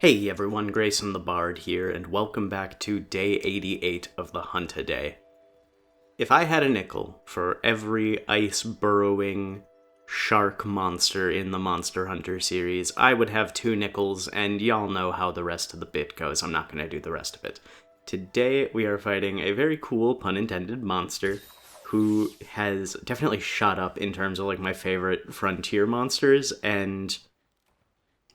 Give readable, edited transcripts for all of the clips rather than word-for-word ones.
Hey everyone, Grayson the Bard here, and welcome back to day 88 of the Hunt-A-Day. If I had a nickel for every ice-burrowing shark monster in the Monster Hunter series, I would have 2 nickels, and y'all know how the rest of the bit goes. I'm not going to do the rest of it. Today we are fighting a very cool, pun intended, monster who has definitely shot up in terms of my favorite frontier monsters, and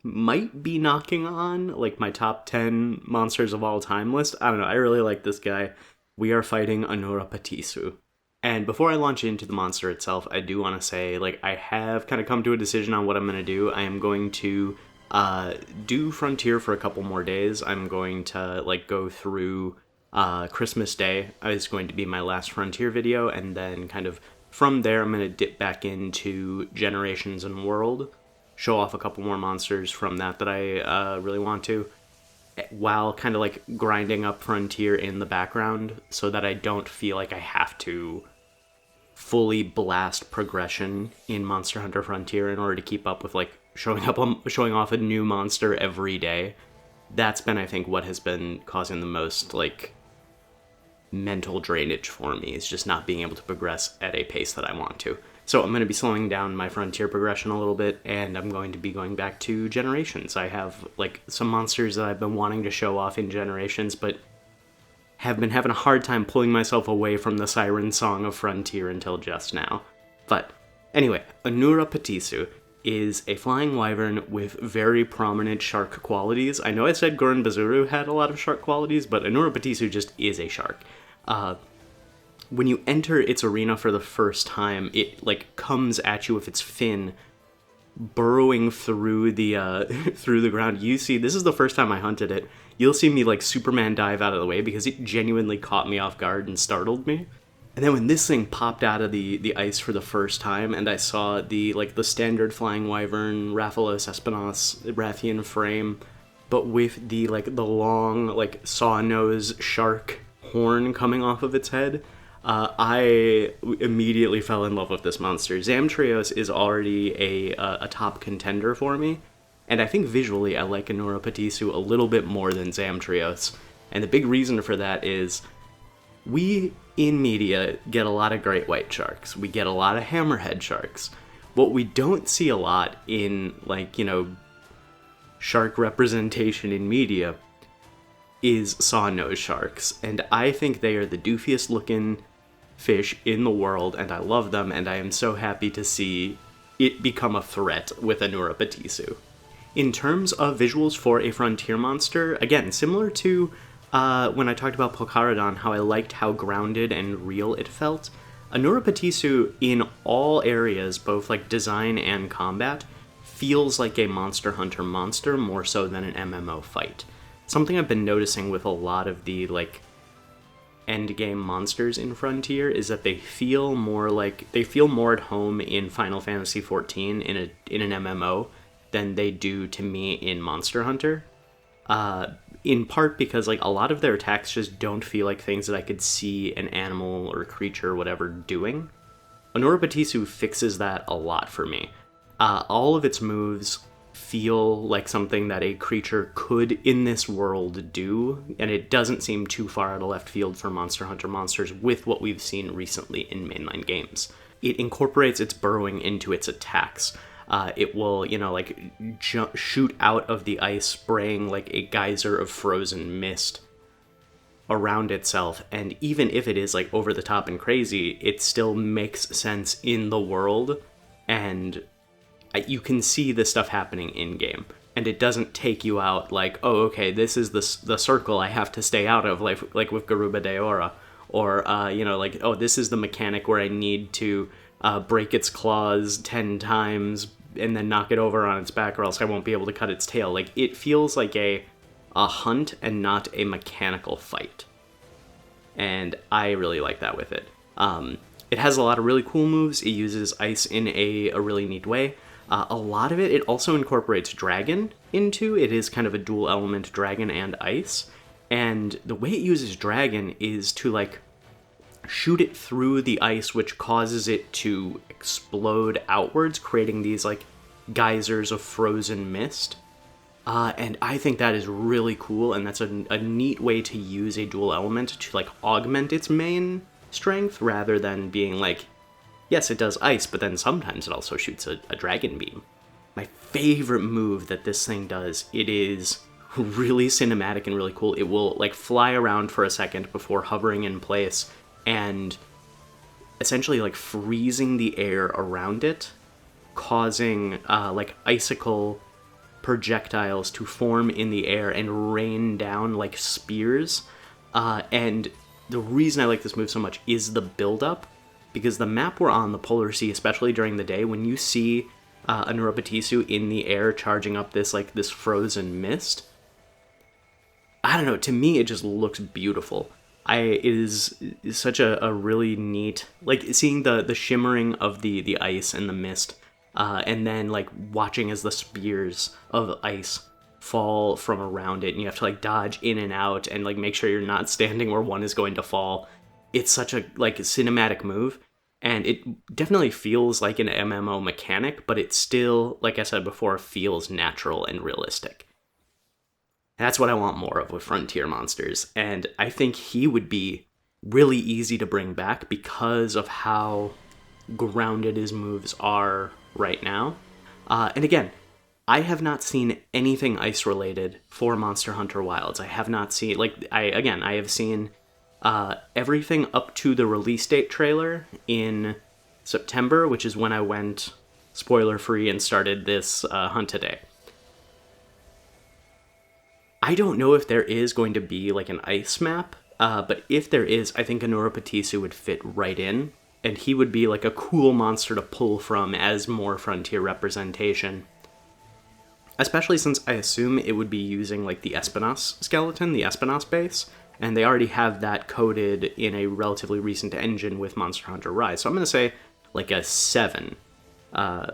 might be knocking on my top 10 monsters of all time list. I don't know, I really like this guy. We are fighting Anura Patisu. And before I launch into the monster itself, I do want to say, I have kind of come to a decision on what I'm going to do. I am going to do Frontier for a couple more days. I'm going to go through Christmas Day is going to be my last Frontier video, and then kind of from there I'm going to dip back into Generations and World, show off a couple more monsters from that I really want to, while kind of grinding up Frontier in the background so that I don't feel like I have to fully blast progression in Monster Hunter Frontier in order to keep up with showing off a new monster every day. That's been, I think, what has been causing the most mental drainage for me, is just not being able to progress at a pace that I want to. So I'm going to be slowing down my Frontier progression a little bit, and I'm going to be going back to Generations. I have, some monsters that I've been wanting to show off in Generations, but have been having a hard time pulling myself away from the siren song of Frontier until just now. But anyway, Anura Patisu is a flying wyvern with very prominent shark qualities. I know I said Gurren Bazuru had a lot of shark qualities, but Anura Patisu just is a shark. When you enter its arena for the first time, it comes at you with its fin, burrowing through the through the ground. You see, this is the first time I hunted it. You'll see me Superman dive out of the way because it genuinely caught me off guard and startled me. And then when this thing popped out of the ice for the first time, and I saw the standard flying wyvern Raphalos Espinos Rathian frame, but with the the long saw nose shark horn coming off of its head, I immediately fell in love with this monster. Zamtrios is already a top contender for me, and I think visually I like Anura Patisu a little bit more than Zamtrios. And the big reason for that is we, in media, get a lot of great white sharks. We get a lot of hammerhead sharks. What we don't see a lot in, shark representation in media is saw-nose sharks, and I think they are the doofiest looking fish in the world, and I love them, and I am so happy to see it become a threat with Anura Patisu. In terms of visuals for a frontier monster, again, similar to when I talked about Polkarodon, how I liked how grounded and real it felt, Anura Patisu, in all areas, both design and combat, feels like a Monster Hunter monster more so than an MMO fight. Something I've been noticing with a lot of the, endgame monsters in Frontier is that they feel more at home in Final Fantasy XIV in an MMO than they do to me in Monster Hunter. In part because, a lot of their attacks just don't feel like things that I could see an animal or creature or whatever doing. Anura Patisu fixes that a lot for me. All of its moves feel like something that a creature could in this world do, and it doesn't seem too far out of left field for Monster Hunter monsters with what we've seen recently in mainline games. It incorporates its burrowing into its attacks. It will, shoot out of the ice, spraying a geyser of frozen mist around itself, and even if it is over the top and crazy, it still makes sense in the world, and you can see this stuff happening in-game, and it doesn't take you out oh, okay, this is the circle I have to stay out of, with Garuba Deora, or, oh, this is the mechanic where I need to break its claws 10 times and then knock it over on its back or else I won't be able to cut its tail. It feels like a hunt and not a mechanical fight, and I really like that with it. It has a lot of really cool moves. It uses ice in a really neat way. A lot of it also incorporates dragon into. It is kind of a dual element dragon and ice. And the way it uses dragon is to shoot it through the ice, which causes it to explode outwards, creating these geysers of frozen mist. And I think that is really cool, and that's a neat way to use a dual element to like augment its main strength rather than being like, yes, it does ice, but then sometimes it also shoots a dragon beam. My favorite move that this thing does, it is really cinematic and really cool. It will like fly around for a second before hovering in place and essentially like freezing the air around it, causing like icicle projectiles to form in the air and rain down like spears. And the reason I like this move so much is the build-up, because the map we're on, the Polar Sea, especially during the day, when you see a Neuropatisu in the air charging up this like this frozen mist, I don't know, to me it just looks beautiful. It is such a really neat, like seeing the shimmering of the ice and the mist, and then like watching as the spears of ice fall from around it, and you have to like dodge in and out and like make sure you're not standing where one is going to fall. It's such a like cinematic move, and it definitely feels like an MMO mechanic, but it still, like I said before, feels natural and realistic. That's what I want more of with Frontier monsters, and I think he would be really easy to bring back because of how grounded his moves are right now. And again, I have not seen anything ice-related for Monster Hunter Wilds. I have not seen, like, I have seen everything up to the release date trailer in September, which is when I went spoiler-free and started this hunt today. I don't know if there is going to be like an ice map, but if there is, I think a Neuropatisu would fit right in, and he would be like a cool monster to pull from as more Frontier representation. Especially since I assume it would be using like the Espinas skeleton, the Espinas base, and they already have that coded in a relatively recent engine with Monster Hunter Rise. So I'm going to say like a 7.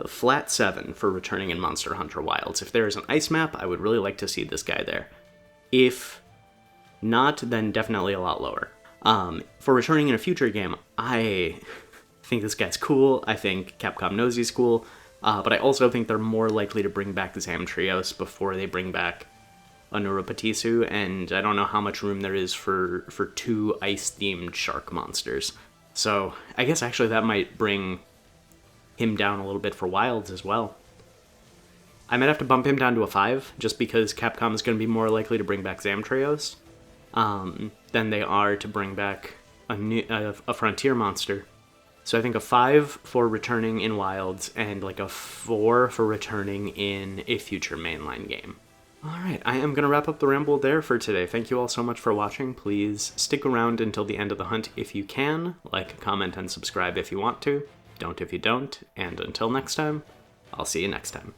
Flat 7 for returning in Monster Hunter Wilds. If there is an ice map, I would really like to see this guy there. If not, then definitely a lot lower. For returning in a future game, I think this guy's cool. I think Capcom knows he's cool. But I also think they're more likely to bring back Zamtrios before they bring back a Neuropatisu, and I don't know how much room there is for 2 ice-themed shark monsters. So I guess actually that might bring him down a little bit for Wilds as well. I might have to bump him down to a 5, just because Capcom is going to be more likely to bring back Zamtrios than they are to bring back a Frontier monster. So I think a 5 for returning in Wilds, and like a 4 for returning in a future mainline game. Alright, I am going to wrap up the ramble there for today. Thank you all so much for watching. Please stick around until the end of the hunt if you can. Like, comment, and subscribe if you want to. Don't if you don't. And until next time, I'll see you next time.